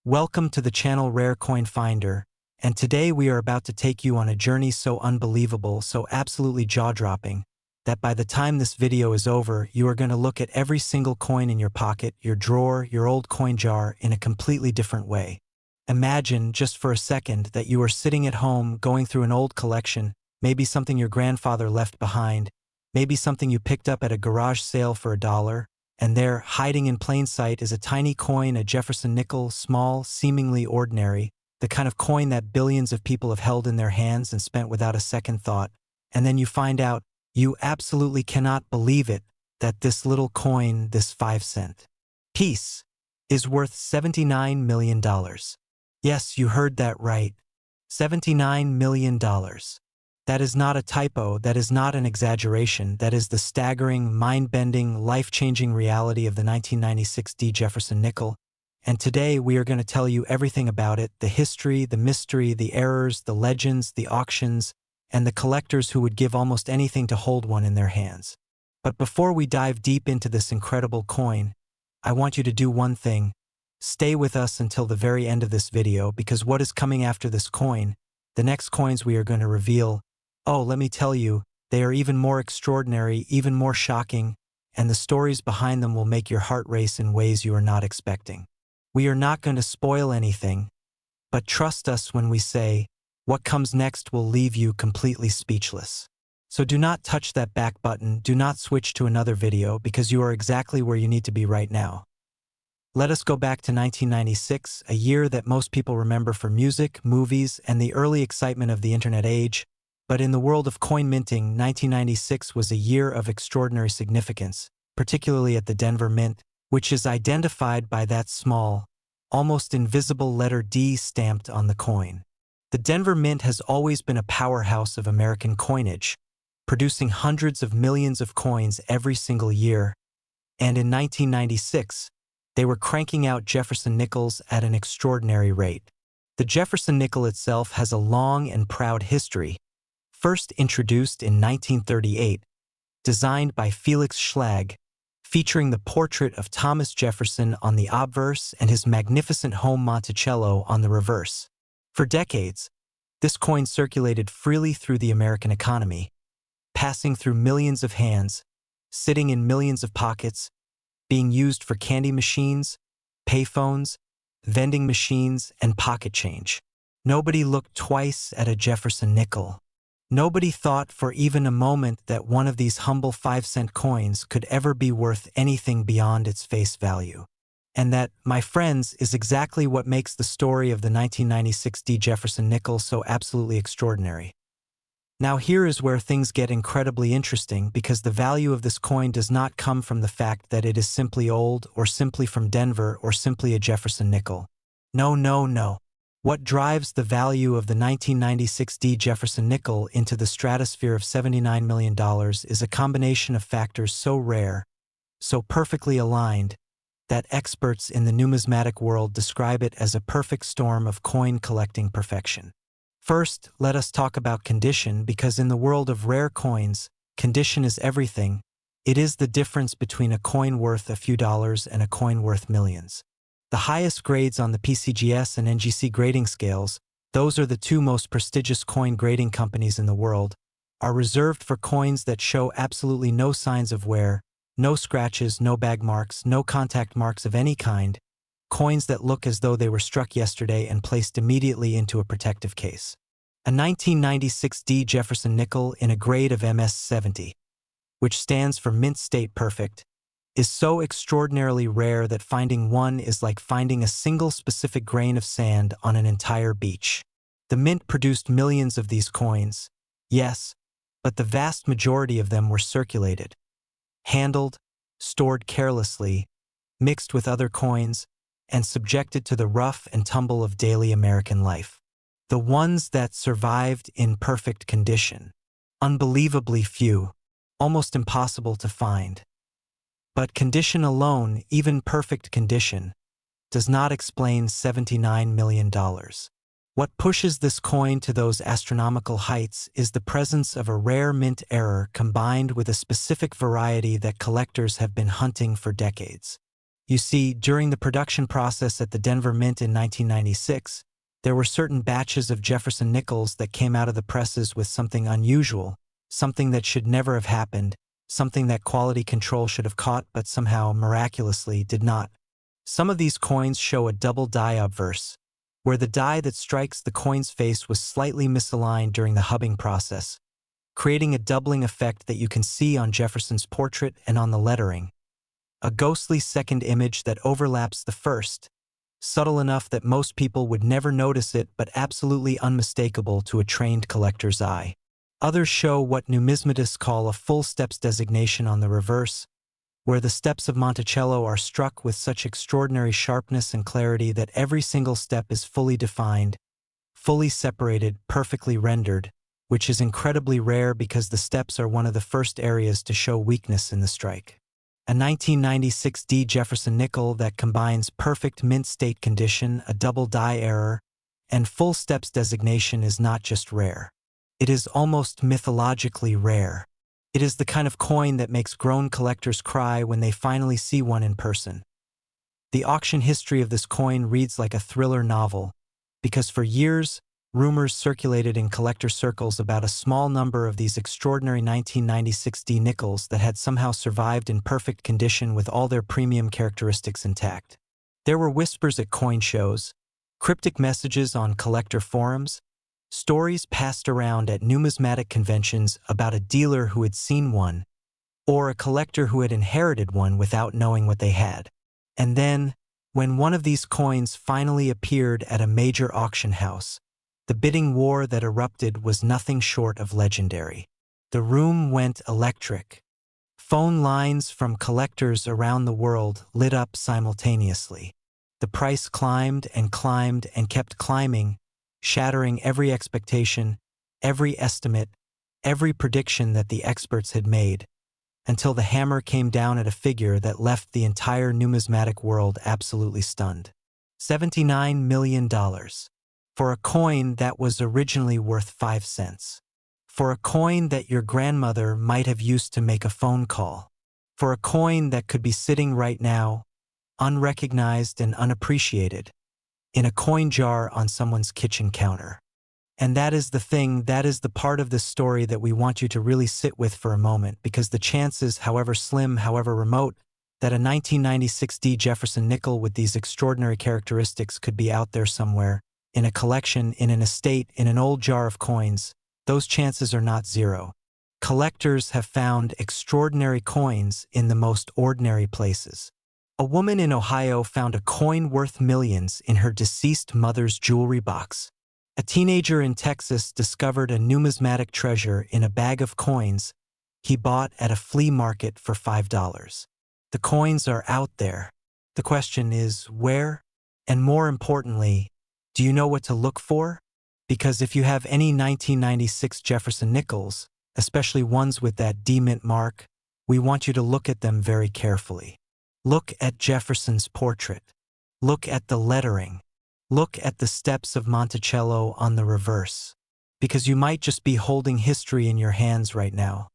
Welcome to the channel Rare Coin Finder, and today we are about to take you on a journey so unbelievable, so absolutely jaw-dropping, that by the time this video is over, you are going to look at every single coin in your pocket, your drawer, your old coin jar in a completely different way. Imagine, just for a second, that you are sitting at home going through an old collection, maybe something your grandfather left behind, maybe something you picked up at a garage sale for $1, and there, hiding in plain sight, is a tiny coin, a Jefferson Nickel, small, seemingly ordinary, the kind of coin that billions of people have held in their hands and spent without a second thought. And then you find out, you absolutely cannot believe it, that this little coin, this 5-cent piece, is worth $79 million. Yes, you heard that right. $79 million. That is not a typo, that is not an exaggeration, that is the staggering, mind-bending, life-changing reality of the 1996 D Jefferson Nickel. And today we are going to tell you everything about it, the history, the mystery, the errors, the legends, the auctions, and the collectors who would give almost anything to hold one in their hands. But before we dive deep into this incredible coin, I want you to do one thing. Stay with us until the very end of this video, because what is coming after this coin, the next coins we are going to reveal, oh, let me tell you, they are even more extraordinary, even more shocking, and the stories behind them will make your heart race in ways you are not expecting. We are not going to spoil anything, but trust us when we say, what comes next will leave you completely speechless. So do not touch that back button, do not switch to another video, because you are exactly where you need to be right now. Let us go back to 1996, a year that most people remember for music, movies, and the early excitement of the internet age. But in the world of coin minting, 1996 was a year of extraordinary significance, particularly at the Denver Mint, which is identified by that small, almost invisible letter D stamped on the coin. The Denver Mint has always been a powerhouse of American coinage, producing hundreds of millions of coins every single year, and in 1996, they were cranking out Jefferson Nickels at an extraordinary rate. The Jefferson Nickel itself has a long and proud history. First introduced in 1938, designed by Felix Schlag, featuring the portrait of Thomas Jefferson on the obverse and his magnificent home Monticello on the reverse. For decades, this coin circulated freely through the American economy, passing through millions of hands, sitting in millions of pockets, being used for candy machines, payphones, vending machines, and pocket change. Nobody looked twice at a Jefferson Nickel. Nobody thought for even a moment that one of these humble 5-cent coins could ever be worth anything beyond its face value. And that, my friends, is exactly what makes the story of the 1996 D Jefferson Nickel so absolutely extraordinary. Now here is where things get incredibly interesting, because the value of this coin does not come from the fact that it is simply old, or simply from Denver, or simply a Jefferson Nickel. No, no, no. What drives the value of the 1996 D Jefferson Nickel into the stratosphere of $79 million is a combination of factors so rare, so perfectly aligned, that experts in the numismatic world describe it as a perfect storm of coin collecting perfection. First, let us talk about condition, because in the world of rare coins, condition is everything. It is the difference between a coin worth a few dollars and a coin worth millions. The highest grades on the PCGS and NGC grading scales, those are the two most prestigious coin grading companies in the world, are reserved for coins that show absolutely no signs of wear, no scratches, no bag marks, no contact marks of any kind, coins that look as though they were struck yesterday and placed immediately into a protective case. A 1996 D Jefferson Nickel in a grade of MS-70, which stands for Mint State Perfect, is so extraordinarily rare that finding one is like finding a single specific grain of sand on an entire beach. The Mint produced millions of these coins, yes, but the vast majority of them were circulated, handled, stored carelessly, mixed with other coins, and subjected to the rough and tumble of daily American life. The ones that survived in perfect condition, unbelievably few, almost impossible to find. But condition alone, even perfect condition, does not explain $79 million. What pushes this coin to those astronomical heights is the presence of a rare mint error combined with a specific variety that collectors have been hunting for decades. You see, during the production process at the Denver Mint in 1996, there were certain batches of Jefferson Nickels that came out of the presses with something unusual, something that should never have happened, something that quality control should have caught but somehow, miraculously, did not. Some of these coins show a double die obverse, where the die that strikes the coin's face was slightly misaligned during the hubbing process, creating a doubling effect that you can see on Jefferson's portrait and on the lettering. A ghostly second image that overlaps the first, subtle enough that most people would never notice it but absolutely unmistakable to a trained collector's eye. Others show what numismatists call a full steps designation on the reverse, where the steps of Monticello are struck with such extraordinary sharpness and clarity that every single step is fully defined, fully separated, perfectly rendered, which is incredibly rare because the steps are one of the first areas to show weakness in the strike. A 1996 D Jefferson Nickel that combines perfect mint state condition, a double die error, and full steps designation is not just rare. It is almost mythologically rare. It is the kind of coin that makes grown collectors cry when they finally see one in person. The auction history of this coin reads like a thriller novel, because for years, rumors circulated in collector circles about a small number of these extraordinary 1996 D nickels that had somehow survived in perfect condition with all their premium characteristics intact. There were whispers at coin shows, cryptic messages on collector forums, stories passed around at numismatic conventions about a dealer who had seen one, or a collector who had inherited one without knowing what they had. And then, when one of these coins finally appeared at a major auction house, the bidding war that erupted was nothing short of legendary. The room went electric. Phone lines from collectors around the world lit up simultaneously. The price climbed and kept climbing, shattering every expectation, every estimate, every prediction that the experts had made, until the hammer came down at a figure that left the entire numismatic world absolutely stunned. $79 million. For a coin that was originally worth 5 cents. For a coin that your grandmother might have used to make a phone call. For a coin that could be sitting right now, unrecognized and unappreciated, in a coin jar on someone's kitchen counter. And that is the thing, that is the part of this story that we want you to really sit with for a moment, because the chances, however slim, however remote, that a 1996 D Jefferson Nickel with these extraordinary characteristics could be out there somewhere, in a collection, in an estate, in an old jar of coins, those chances are not zero. Collectors have found extraordinary coins in the most ordinary places. A woman in Ohio found a coin worth millions in her deceased mother's jewelry box. A teenager in Texas discovered a numismatic treasure in a bag of coins he bought at a flea market for $5. The coins are out there. The question is, where? And more importantly, do you know what to look for? Because if you have any 1996 Jefferson Nickels, especially ones with that D Mint mark, we want you to look at them very carefully. Look at Jefferson's portrait. Look at the lettering. Look at the steps of Monticello on the reverse. Because you might just be holding history in your hands right now.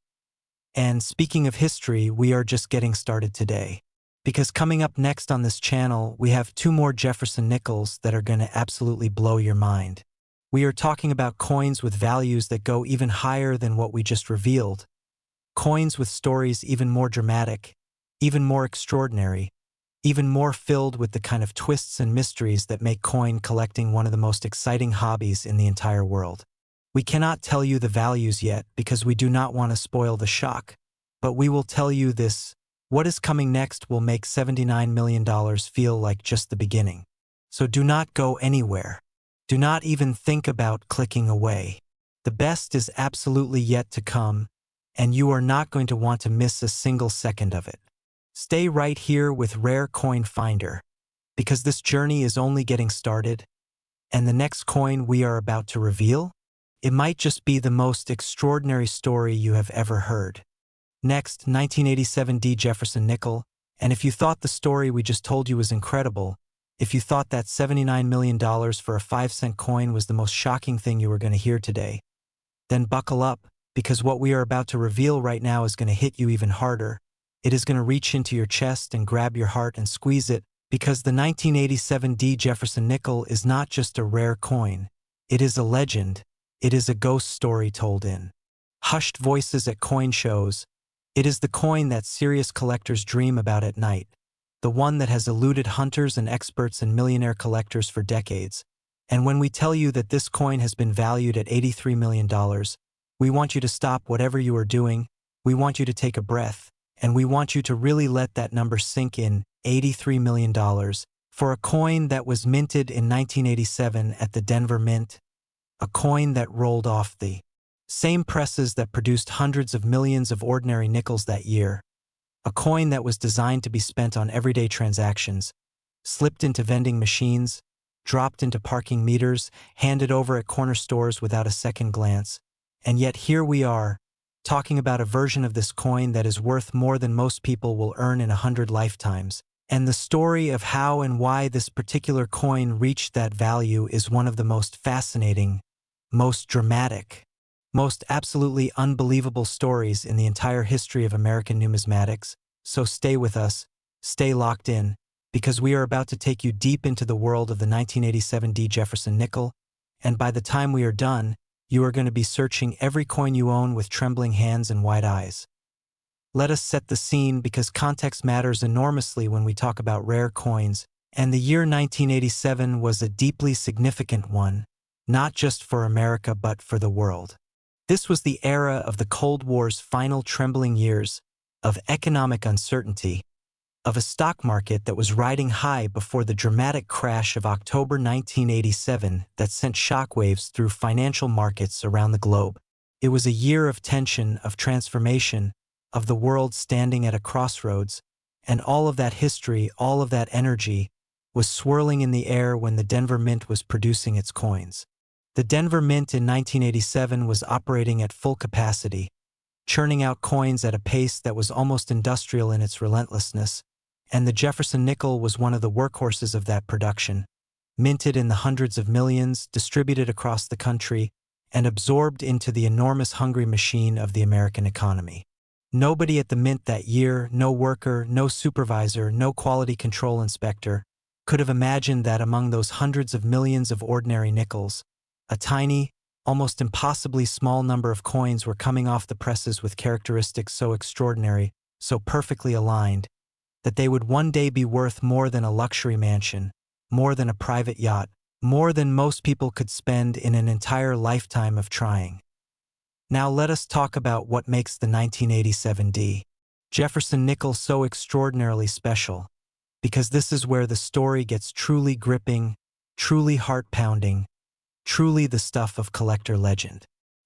And speaking of history, we are just getting started today. Because coming up next on this channel, we have 2 more Jefferson Nickels that are going to absolutely blow your mind. We are talking about coins with values that go even higher than what we just revealed. Coins with stories even more dramatic, even more extraordinary, even more filled with the kind of twists and mysteries that make coin collecting one of the most exciting hobbies in the entire world. We cannot tell you the values yet because we do not want to spoil the shock, but we will tell you this: what is coming next will make $79 million feel like just the beginning. So do not go anywhere. Do not even think about clicking away. The best is absolutely yet to come, and you are not going to want to miss a single second of it. Stay right here with Rare Coin Finder, because this journey is only getting started, and the next coin we are about to reveal, it might just be the most extraordinary story you have ever heard. Next, 1987 D Jefferson Nickel, and if you thought the story we just told you was incredible, if you thought that $79 million for a 5-cent coin was the most shocking thing you were going to hear today, then buckle up, because what we are about to reveal right now is going to hit you even harder. It is going to reach into your chest and grab your heart and squeeze it, because the 1987 D Jefferson Nickel is not just a rare coin. It is a legend. It is a ghost story told in hushed voices at coin shows. It is the coin that serious collectors dream about at night, the one that has eluded hunters and experts and millionaire collectors for decades. And when we tell you that this coin has been valued at $83 million, we want you to stop whatever you are doing, we want you to take a breath, and we want you to really let that number sink in. $83 million for a coin that was minted in 1987 at the Denver Mint, a coin that rolled off the same presses that produced hundreds of millions of ordinary nickels that year, a coin that was designed to be spent on everyday transactions, slipped into vending machines, dropped into parking meters, handed over at corner stores without a second glance. And yet here we are, talking about a version of this coin that is worth more than most people will earn in 100 lifetimes. And the story of how and why this particular coin reached that value is one of the most fascinating, most dramatic, most absolutely unbelievable stories in the entire history of American numismatics. So stay with us, stay locked in, because we are about to take you deep into the world of the 1987 D Jefferson Nickel, and by the time we are done, you are going to be searching every coin you own with trembling hands and wide eyes. Let us set the scene, because context matters enormously when we talk about rare coins, and the year 1987 was a deeply significant one, not just for America but for the world. This was the era of the Cold War's final trembling years, of economic uncertainty, of a stock market that was riding high before the dramatic crash of October 1987 that sent shockwaves through financial markets around the globe. It was a year of tension, of transformation, of the world standing at a crossroads, and all of that history, all of that energy, was swirling in the air when the Denver Mint was producing its coins. The Denver Mint in 1987 was operating at full capacity, churning out coins at a pace that was almost industrial in its relentlessness, and the Jefferson Nickel was one of the workhorses of that production, minted in the hundreds of millions, distributed across the country, and absorbed into the enormous hungry machine of the American economy. Nobody at the Mint that year, no worker, no supervisor, no quality control inspector, could have imagined that among those hundreds of millions of ordinary nickels, a tiny, almost impossibly small number of coins were coming off the presses with characteristics so extraordinary, so perfectly aligned, that they would one day be worth more than a luxury mansion, more than a private yacht, more than most people could spend in an entire lifetime of trying. Now let us talk about what makes the 1987 D Jefferson Nickel so extraordinarily special, because this is where the story gets truly gripping, truly heart-pounding, truly the stuff of collector legend.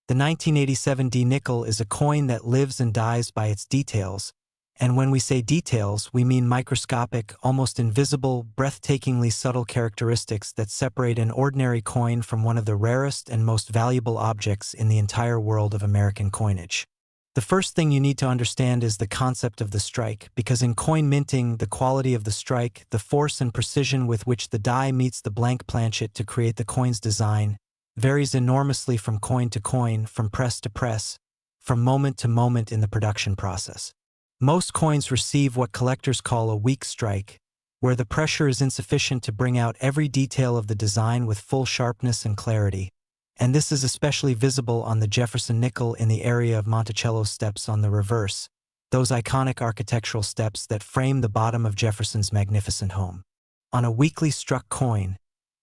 The 1987 D Nickel is a coin that lives and dies by its details, and when we say details, we mean microscopic, almost invisible, breathtakingly subtle characteristics that separate an ordinary coin from one of the rarest and most valuable objects in the entire world of American coinage. The first thing you need to understand is the concept of the strike, because in coin minting, the quality of the strike, the force and precision with which the die meets the blank planchet to create the coin's design, varies enormously from coin to coin, from press to press, from moment to moment in the production process. Most coins receive what collectors call a weak strike, where the pressure is insufficient to bring out every detail of the design with full sharpness and clarity, and this is especially visible on the Jefferson Nickel in the area of Monticello steps on the reverse, those iconic architectural steps that frame the bottom of Jefferson's magnificent home. On a weakly struck coin,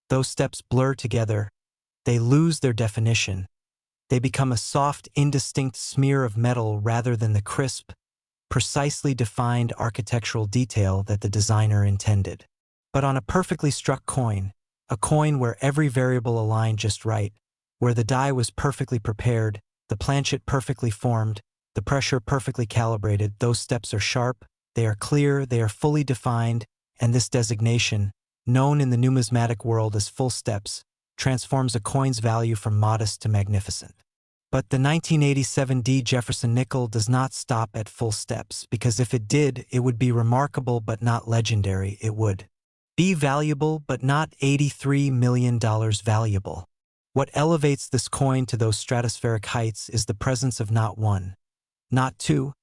those steps blur together, they lose their definition, they become a soft, indistinct smear of metal rather than the crisp, precisely defined architectural detail that the designer intended. But on a perfectly struck coin, a coin where every variable aligned just right, where the die was perfectly prepared, the planchet perfectly formed, the pressure perfectly calibrated, those steps are sharp, they are clear, they are fully defined, and this designation, known in the numismatic world as full steps, transforms a coin's value from modest to magnificent. But the 1987 D Jefferson Nickel does not stop at full steps, because if it did, it would be remarkable but not legendary. It would be valuable but not $83 million valuable. What elevates this coin to those stratospheric heights is the presence of not one, not two,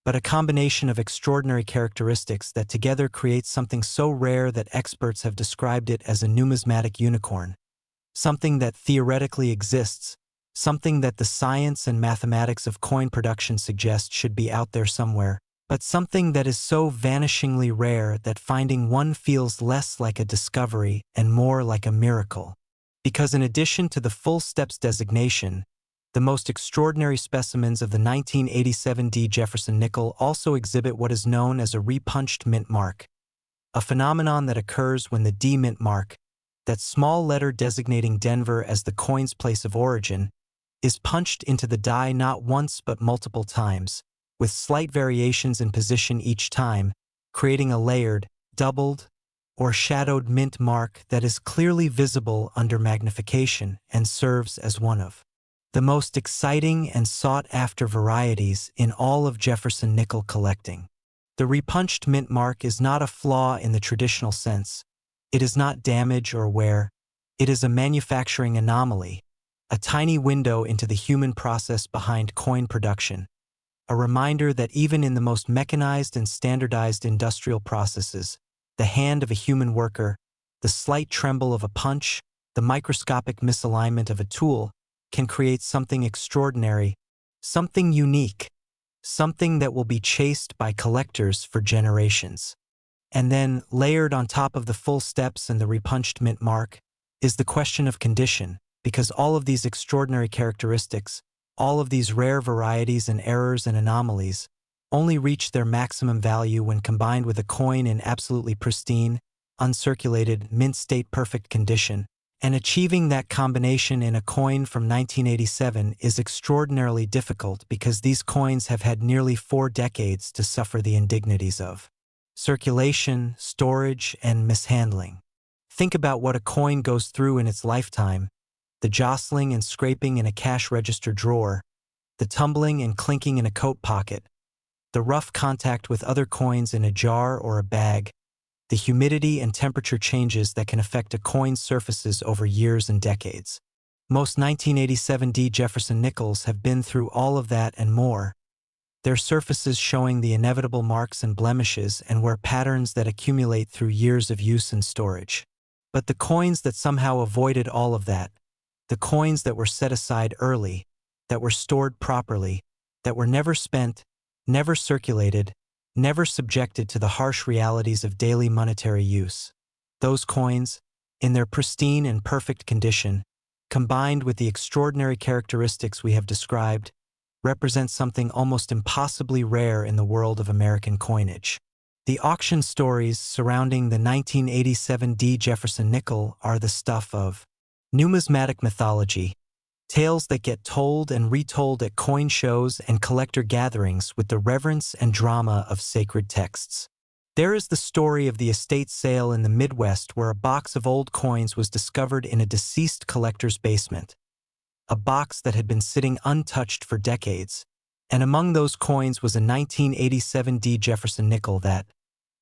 but a combination of extraordinary characteristics that together create something so rare that experts have described it as a numismatic unicorn. Something that theoretically exists, something that the science and mathematics of coin production suggest should be out there somewhere, but something that is so vanishingly rare that finding one feels less like a discovery and more like a miracle. Because in addition to the full steps designation, the most extraordinary specimens of the 1987 D Jefferson Nickel also exhibit what is known as a repunched mint mark, a phenomenon that occurs when the D mint mark, that small letter designating Denver as the coin's place of origin, is punched into the die not once but multiple times, with slight variations in position each time, creating a layered, doubled, or shadowed mint mark that is clearly visible under magnification and serves as one of the most exciting and sought-after varieties in all of Jefferson nickel collecting. The repunched mint mark is not a flaw in the traditional sense. It is not damage or wear. It is a manufacturing anomaly, a tiny window into the human process behind coin production, a reminder that even in the most mechanized and standardized industrial processes, the hand of a human worker, the slight tremble of a punch, the microscopic misalignment of a tool, can create something extraordinary, something unique, something that will be chased by collectors for generations. And then, layered on top of the full steps and the repunched mint mark, is the question of condition, because all of these extraordinary characteristics, all of these rare varieties and errors and anomalies, only reach their maximum value when combined with a coin in absolutely pristine, uncirculated, mint-state perfect condition, and achieving that combination in a coin from 1987 is extraordinarily difficult because these coins have had nearly 4 decades to suffer the indignities of circulation, storage, and mishandling. Think about what a coin goes through in its lifetime: the jostling and scraping in a cash register drawer, the tumbling and clinking in a coat pocket, the rough contact with other coins in a jar or a bag, the humidity and temperature changes that can affect a coin's surfaces over years and decades. Most 1987 D Jefferson Nickels have been through all of that and more, their surfaces showing the inevitable marks and blemishes and wear patterns that accumulate through years of use and storage. But the coins that somehow avoided all of that, the coins that were set aside early, that were stored properly, that were never spent, never circulated, never subjected to the harsh realities of daily monetary use. Those coins, in their pristine and perfect condition, combined with the extraordinary characteristics we have described, represent something almost impossibly rare in the world of American coinage. The auction stories surrounding the 1987 D Jefferson Nickel are the stuff of numismatic mythology, tales that get told and retold at coin shows and collector gatherings with the reverence and drama of sacred texts. There is the story of the estate sale in the Midwest where a box of old coins was discovered in a deceased collector's basement, a box that had been sitting untouched for decades, and among those coins was a 1987 D Jefferson Nickel that,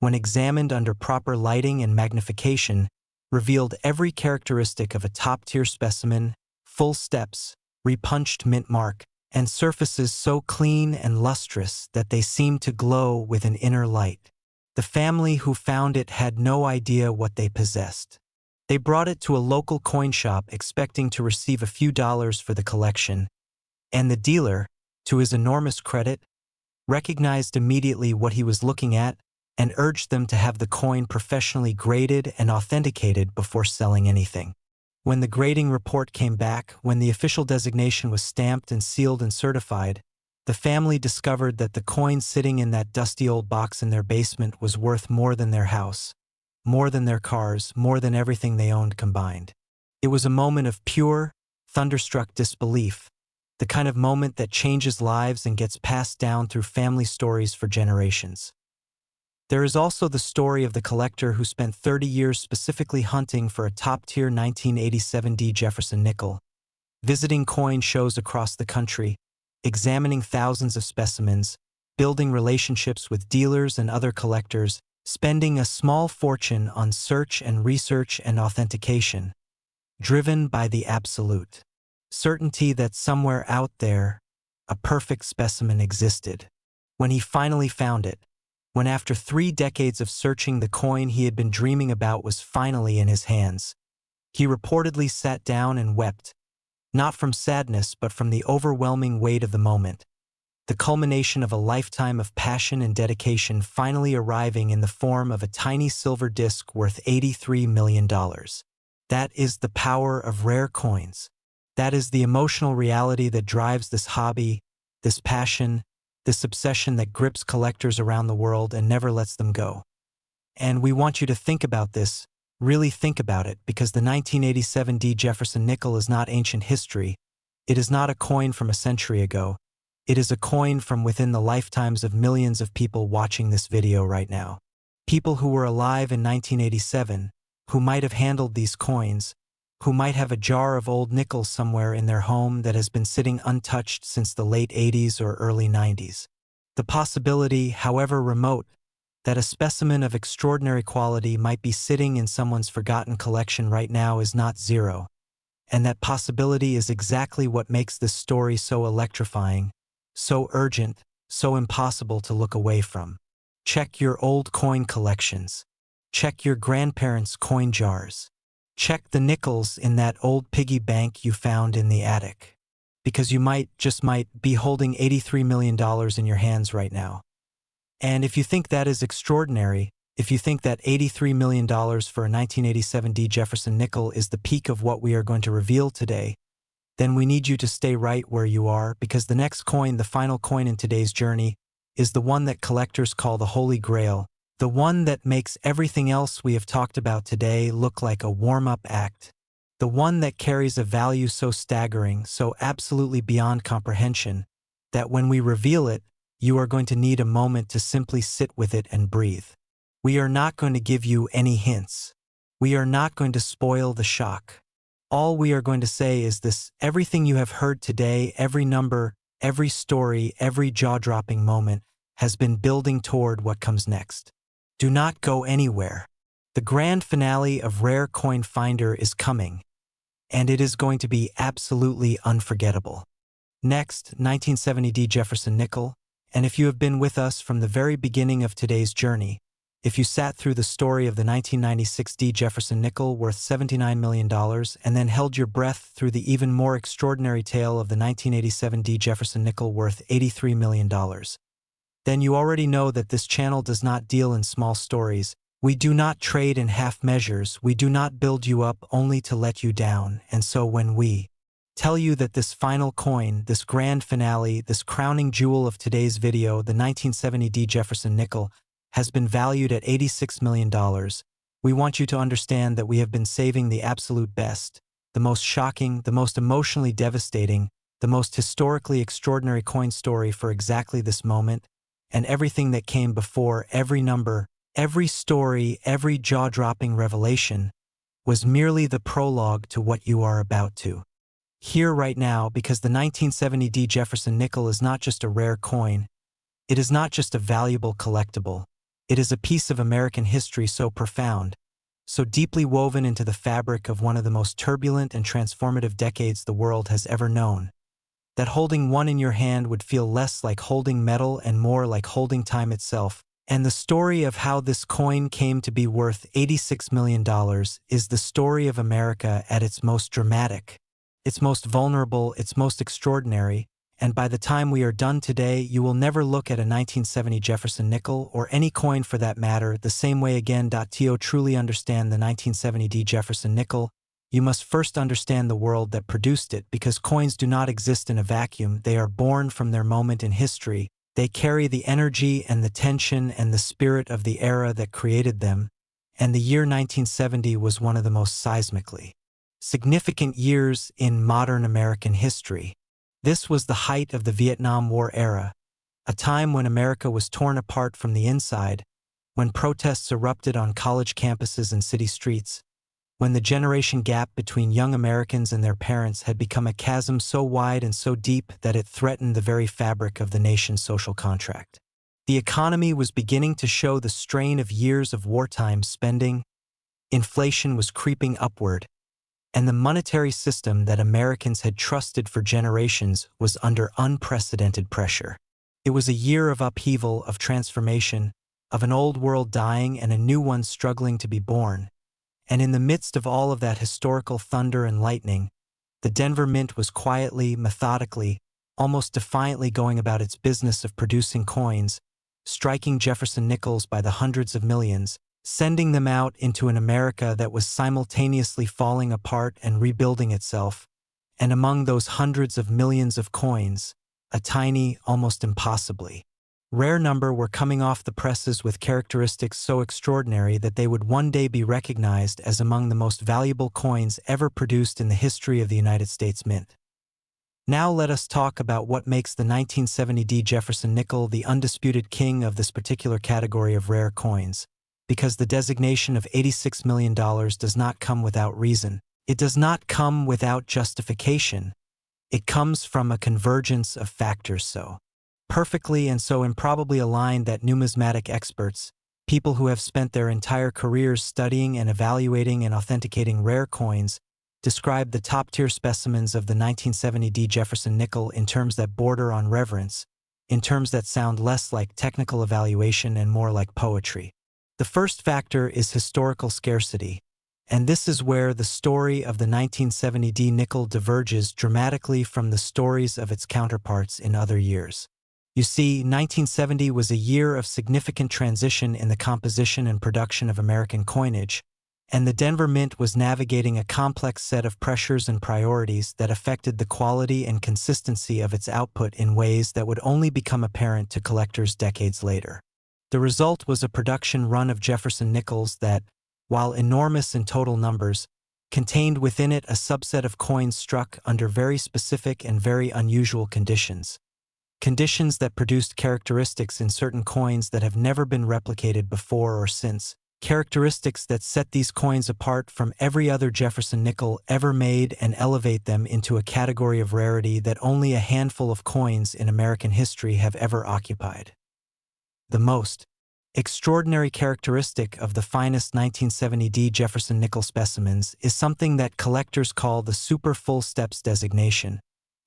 when examined under proper lighting and magnification, revealed every characteristic of a top-tier specimen: full steps, repunched mint mark, and surfaces so clean and lustrous that they seemed to glow with an inner light. The family who found it had no idea what they possessed. They brought it to a local coin shop expecting to receive a few dollars for the collection, and the dealer, to his enormous credit, recognized immediately what he was looking at and urged them to have the coin professionally graded and authenticated before selling anything. When the grading report came back, when the official designation was stamped and sealed and certified, the family discovered that the coin sitting in that dusty old box in their basement was worth more than their house, more than their cars, more than everything they owned combined. It was a moment of pure, thunderstruck disbelief, the kind of moment that changes lives and gets passed down through family stories for generations. There is also the story of the collector who spent 30 years specifically hunting for a top-tier 1987 D Jefferson Nickel, visiting coin shows across the country, examining thousands of specimens, building relationships with dealers and other collectors, spending a small fortune on search and research and authentication, driven by the absolute certainty that somewhere out there, a perfect specimen existed. When he finally found it, when after 3 decades of searching the coin he had been dreaming about was finally in his hands, he reportedly sat down and wept, not from sadness but from the overwhelming weight of the moment, the culmination of a lifetime of passion and dedication finally arriving in the form of a tiny silver disc worth $83 million. That is the power of rare coins. That is the emotional reality that drives this hobby, this passion, this obsession that grips collectors around the world and never lets them go. And we want you to think about this, really think about it, because the 1987 D Jefferson Nickel is not ancient history. It is not a coin from a century ago. It is a coin from within the lifetimes of millions of people watching this video right now. People who were alive in 1987, who might have handled these coins, who might have a jar of old nickels somewhere in their home that has been sitting untouched since the late 80s or early 90s. The possibility, however remote, that a specimen of extraordinary quality might be sitting in someone's forgotten collection right now is not zero. And that possibility is exactly what makes this story so electrifying, so urgent, so impossible to look away from. Check your old coin collections. Check your grandparents' coin jars. Check the nickels in that old piggy bank you found in the attic. Because you might, just might, be holding $83 million in your hands right now. And if you think that is extraordinary, if you think that $83 million for a 1987 D Jefferson Nickel is the peak of what we are going to reveal today, then we need you to stay right where you are, because the next coin, the final coin in today's journey, is the one that collectors call the Holy Grail, the one that makes everything else we have talked about today look like a warm-up act, the one that carries a value so staggering, so absolutely beyond comprehension, that when we reveal it, you are going to need a moment to simply sit with it and breathe. We are not going to give you any hints. We are not going to spoil the shock. All we are going to say is this: everything you have heard today, every number, every story, every jaw-dropping moment has been building toward what comes next. Do not go anywhere. The grand finale of Rare Coin Finder is coming, and it is going to be absolutely unforgettable. Next, 1970 D Jefferson Nickel, and if you have been with us from the very beginning of today's journey, if you sat through the story of the 1996 D Jefferson Nickel worth $79 million and then held your breath through the even more extraordinary tale of the 1987 D Jefferson Nickel worth $83 million, then you already know that this channel does not deal in small stories. We do not trade in half measures. We do not build you up only to let you down. And so when we tell you that this final coin, this grand finale, this crowning jewel of today's video, the 1970 D Jefferson Nickel, has been valued at $86 million, we want you to understand that we have been saving the absolute best, the most shocking, the most emotionally devastating, the most historically extraordinary coin story for exactly this moment, and everything that came before, every number, every story, every jaw-dropping revelation, was merely the prologue to what you are about to hear right now, because the 1970 D Jefferson Nickel is not just a rare coin. It is not just a valuable collectible. It is a piece of American history so profound, so deeply woven into the fabric of one of the most turbulent and transformative decades the world has ever known, that holding one in your hand would feel less like holding metal and more like holding time itself. And the story of how this coin came to be worth $86 million is the story of America at its most dramatic, its most vulnerable, its most extraordinary. And by the time we are done today, you will never look at a 1970 Jefferson Nickel, or any coin for that matter, the same way again. To truly understand the 1970 D Jefferson Nickel, you must first understand the world that produced it, because coins do not exist in a vacuum. They are born from their moment in history. They carry the energy and the tension and the spirit of the era that created them, and the year 1970 was one of the most seismically significant years in modern American history. This was the height of the Vietnam War era, a time when America was torn apart from the inside, when protests erupted on college campuses and city streets, when the generation gap between young Americans and their parents had become a chasm so wide and so deep that it threatened the very fabric of the nation's social contract. The economy was beginning to show the strain of years of wartime spending, inflation was creeping upward, and the monetary system that Americans had trusted for generations was under unprecedented pressure. It was a year of upheaval, of transformation, of an old world dying and a new one struggling to be born. And in the midst of all of that historical thunder and lightning, the Denver Mint was quietly, methodically, almost defiantly going about its business of producing coins, striking Jefferson Nickels by the hundreds of millions, sending them out into an America that was simultaneously falling apart and rebuilding itself, and among those hundreds of millions of coins, a tiny, almost impossibly rare number were coming off the presses with characteristics so extraordinary that they would one day be recognized as among the most valuable coins ever produced in the history of the United States Mint. Now let us talk about what makes the 1970 D Jefferson Nickel the undisputed king of this particular category of rare coins, because the designation of $86 million does not come without reason. It does not come without justification. It comes from a convergence of factors so perfectly and so improbably aligned that numismatic experts, people who have spent their entire careers studying and evaluating and authenticating rare coins, describe the top-tier specimens of the 1970 D Jefferson Nickel in terms that border on reverence, in terms that sound less like technical evaluation and more like poetry. The first factor is historical scarcity, and this is where the story of the 1970 D nickel diverges dramatically from the stories of its counterparts in other years. You see, 1970 was a year of significant transition in the composition and production of American coinage, and the Denver Mint was navigating a complex set of pressures and priorities that affected the quality and consistency of its output in ways that would only become apparent to collectors decades later. The result was a production run of Jefferson Nickels that, while enormous in total numbers, contained within it a subset of coins struck under very specific and very unusual conditions. Conditions that produced characteristics in certain coins that have never been replicated before or since, characteristics that set these coins apart from every other Jefferson nickel ever made and elevate them into a category of rarity that only a handful of coins in American history have ever occupied. The most extraordinary characteristic of the finest 1970 D Jefferson Nickel specimens is something that collectors call the super full steps designation.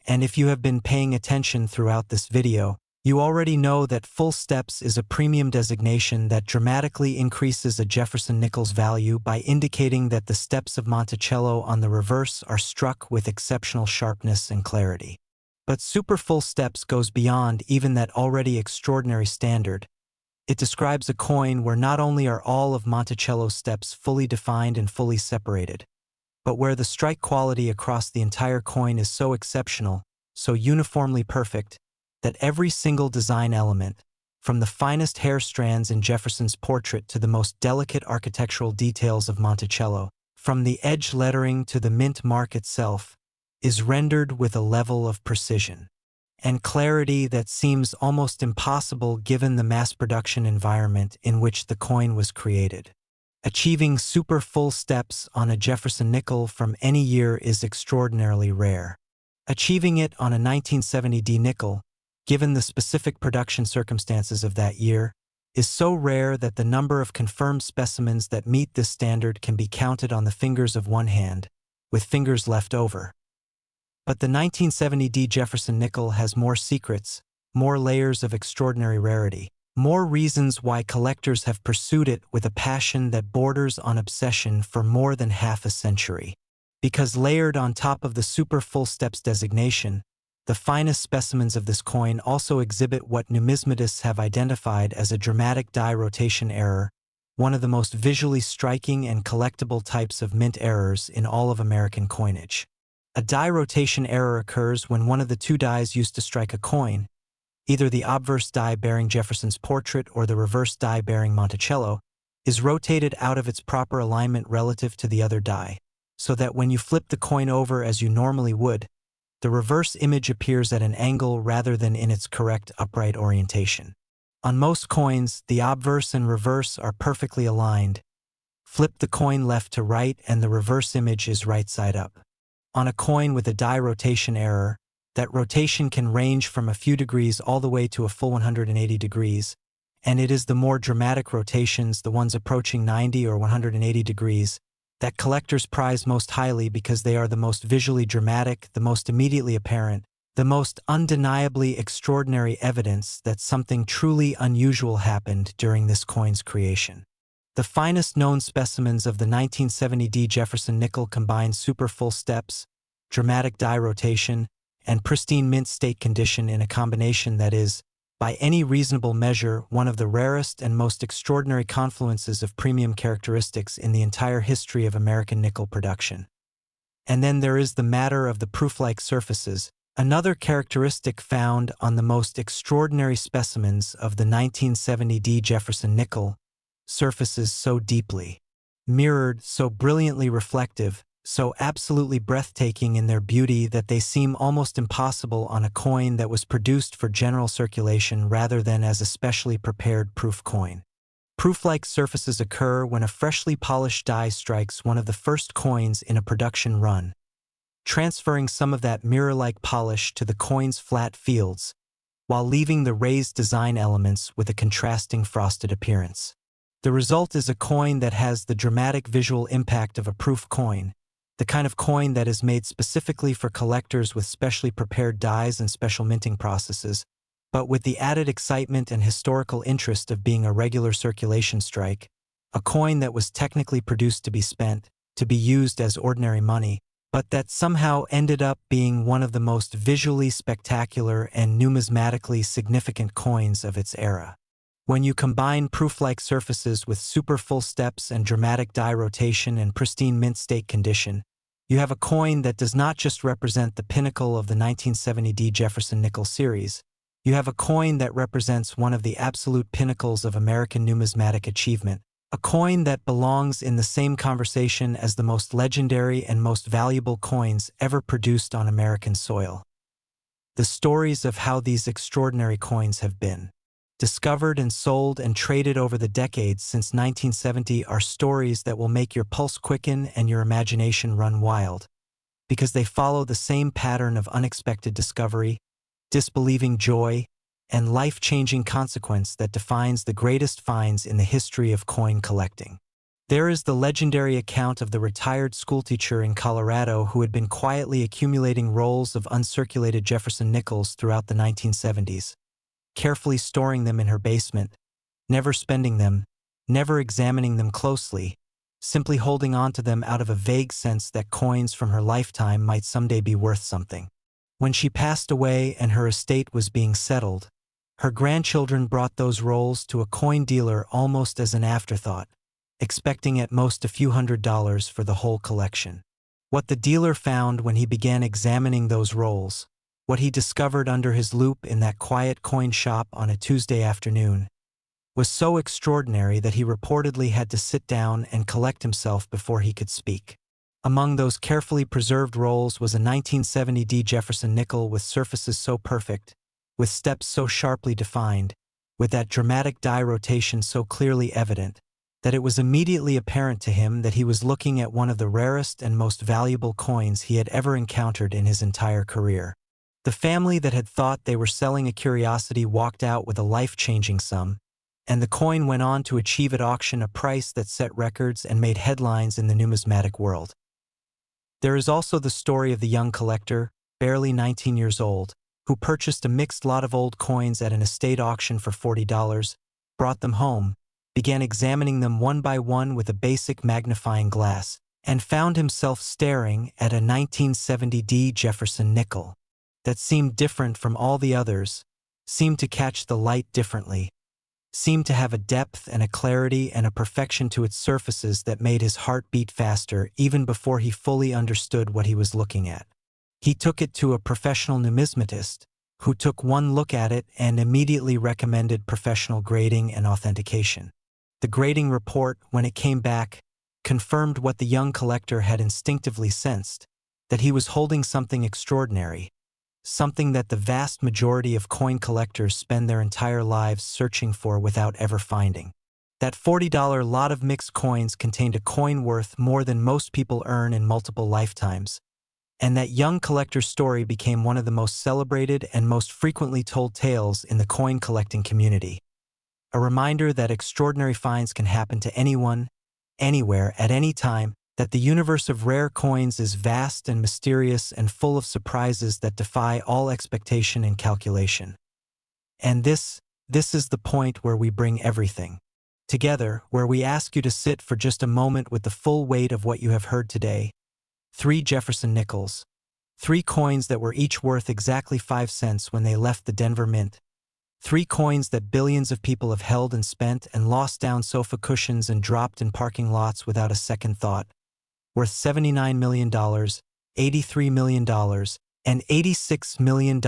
And if you have been paying attention throughout this video, you already know that full steps is a premium designation that dramatically increases a Jefferson Nickel's value by indicating that the steps of Monticello on the reverse are struck with exceptional sharpness and clarity. But super full steps goes beyond even that already extraordinary standard. It describes a coin where not only are all of Monticello's steps fully defined and fully separated, but where the strike quality across the entire coin is so exceptional, so uniformly perfect, that every single design element, from the finest hair strands in Jefferson's portrait to the most delicate architectural details of Monticello, from the edge lettering to the mint mark itself, is rendered with a level of precision and clarity that seems almost impossible given the mass production environment in which the coin was created. Achieving super full steps on a Jefferson nickel from any year is extraordinarily rare. Achieving it on a 1970 D nickel, given the specific production circumstances of that year, is so rare that the number of confirmed specimens that meet this standard can be counted on the fingers of one hand, with fingers left over. But the 1970 D Jefferson Nickel has more secrets, more layers of extraordinary rarity, more reasons why collectors have pursued it with a passion that borders on obsession for more than half a century. Because layered on top of the super full steps designation, the finest specimens of this coin also exhibit what numismatists have identified as a dramatic die rotation error, one of the most visually striking and collectible types of mint errors in all of American coinage. A die rotation error occurs when one of the two dies used to strike a coin, either the obverse die bearing Jefferson's portrait or the reverse die bearing Monticello, is rotated out of its proper alignment relative to the other die, so that when you flip the coin over as you normally would, the reverse image appears at an angle rather than in its correct upright orientation. On most coins, the obverse and reverse are perfectly aligned. Flip the coin left to right and the reverse image is right side up. On a coin with a die rotation error, that rotation can range from a few degrees all the way to a full 180 degrees, and it is the more dramatic rotations, the ones approaching 90 or 180 degrees, that collectors prize most highly because they are the most visually dramatic, the most immediately apparent, the most undeniably extraordinary evidence that something truly unusual happened during this coin's creation. The finest known specimens of the 1970 D Jefferson Nickel combine super full steps, dramatic die rotation, and pristine mint state condition in a combination that is, by any reasonable measure, one of the rarest and most extraordinary confluences of premium characteristics in the entire history of American nickel production. And then there is the matter of the proof-like surfaces, another characteristic found on the most extraordinary specimens of the 1970 D Jefferson Nickel, surfaces so deeply mirrored, so brilliantly reflective, so absolutely breathtaking in their beauty that they seem almost impossible on a coin that was produced for general circulation rather than as a specially prepared proof coin. Proof-like surfaces occur when a freshly polished die strikes one of the first coins in a production run, transferring some of that mirror-like polish to the coin's flat fields, while leaving the raised design elements with a contrasting frosted appearance. The result is a coin that has the dramatic visual impact of a proof coin, the kind of coin that is made specifically for collectors with specially prepared dies and special minting processes, but with the added excitement and historical interest of being a regular circulation strike, a coin that was technically produced to be spent, to be used as ordinary money, but that somehow ended up being one of the most visually spectacular and numismatically significant coins of its era. When you combine proof-like surfaces with super full steps and dramatic die rotation and pristine mint state condition, you have a coin that does not just represent the pinnacle of the 1970 D Jefferson Nickel series. You have a coin that represents one of the absolute pinnacles of American numismatic achievement, a coin that belongs in the same conversation as the most legendary and most valuable coins ever produced on American soil. The stories of how these extraordinary coins have been discovered and sold and traded over the decades since 1970 are stories that will make your pulse quicken and your imagination run wild, because they follow the same pattern of unexpected discovery, disbelieving joy, and life-changing consequence that defines the greatest finds in the history of coin collecting. There is the legendary account of the retired schoolteacher in Colorado who had been quietly accumulating rolls of uncirculated Jefferson Nickels throughout the 1970s. Carefully storing them in her basement, never spending them, never examining them closely, simply holding on to them out of a vague sense that coins from her lifetime might someday be worth something. When she passed away and her estate was being settled, her grandchildren brought those rolls to a coin dealer almost as an afterthought, expecting at most a few $100s for the whole collection. What the dealer found when he began examining those rolls, what he discovered under his loupe in that quiet coin shop on a Tuesday afternoon, was so extraordinary that he reportedly had to sit down and collect himself before he could speak. Among those carefully preserved rolls was a 1970 D Jefferson Nickel with surfaces so perfect, with steps so sharply defined, with that dramatic die rotation so clearly evident, that it was immediately apparent to him that he was looking at one of the rarest and most valuable coins he had ever encountered in his entire career. The family that had thought they were selling a curiosity walked out with a life-changing sum, and the coin went on to achieve at auction a price that set records and made headlines in the numismatic world. There is also the story of the young collector, barely 19 years old, who purchased a mixed lot of old coins at an estate auction for $40, brought them home, began examining them one by one with a basic magnifying glass, and found himself staring at a 1970 D Jefferson Nickel that seemed different from all the others, seemed to catch the light differently, seemed to have a depth and a clarity and a perfection to its surfaces that made his heart beat faster even before he fully understood what he was looking at. He took it to a professional numismatist, who took one look at it and immediately recommended professional grading and authentication. The grading report, when it came back, confirmed what the young collector had instinctively sensed, that he was holding something extraordinary, something that the vast majority of coin collectors spend their entire lives searching for without ever finding. That $40 lot of mixed coins contained a coin worth more than most people earn in multiple lifetimes, and that young collector's story became one of the most celebrated and most frequently told tales in the coin collecting community. A reminder that extraordinary finds can happen to anyone, anywhere, at any time, that the universe of rare coins is vast and mysterious and full of surprises that defy all expectation and calculation. And this is the point where we bring everything together, where we ask you to sit for just a moment with the full weight of what you have heard today. 3 Jefferson Nickels. 3 coins that were each worth exactly 5 cents when they left the Denver Mint. 3 coins that billions of people have held and spent and lost down sofa cushions and dropped in parking lots without a second thought. Worth $79 million, $83 million, and $86 million,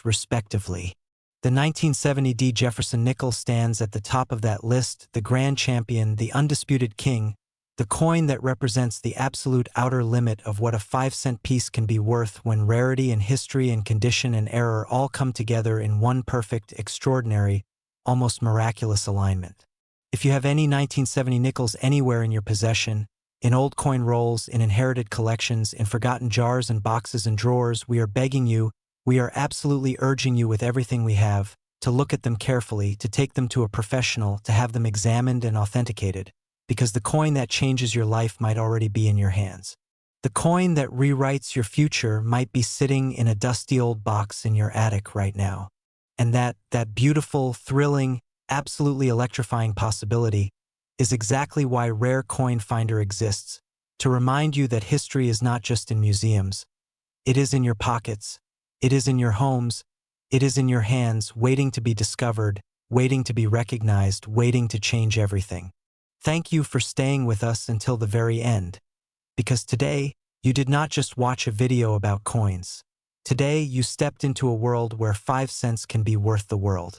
respectively. The 1970 D Jefferson Nickel stands at the top of that list, the grand champion, the undisputed king, the coin that represents the absolute outer limit of what a 5-cent piece can be worth when rarity and history and condition and error all come together in one perfect, extraordinary, almost miraculous alignment. If you have any 1970 nickels anywhere in your possession, in old coin rolls, in inherited collections, in forgotten jars and boxes and drawers, we are begging you, we are absolutely urging you with everything we have, to look at them carefully, to take them to a professional, to have them examined and authenticated, because the coin that changes your life might already be in your hands. The coin that rewrites your future might be sitting in a dusty old box in your attic right now. And that beautiful, thrilling, absolutely electrifying possibility is exactly why Rare Coin Finder exists, to remind you that history is not just in museums. It is in your pockets. It is in your homes. It is in your hands, waiting to be discovered, waiting to be recognized, waiting to change everything. Thank you for staying with us until the very end, because today, you did not just watch a video about coins. Today, you stepped into a world where 5 cents can be worth the world.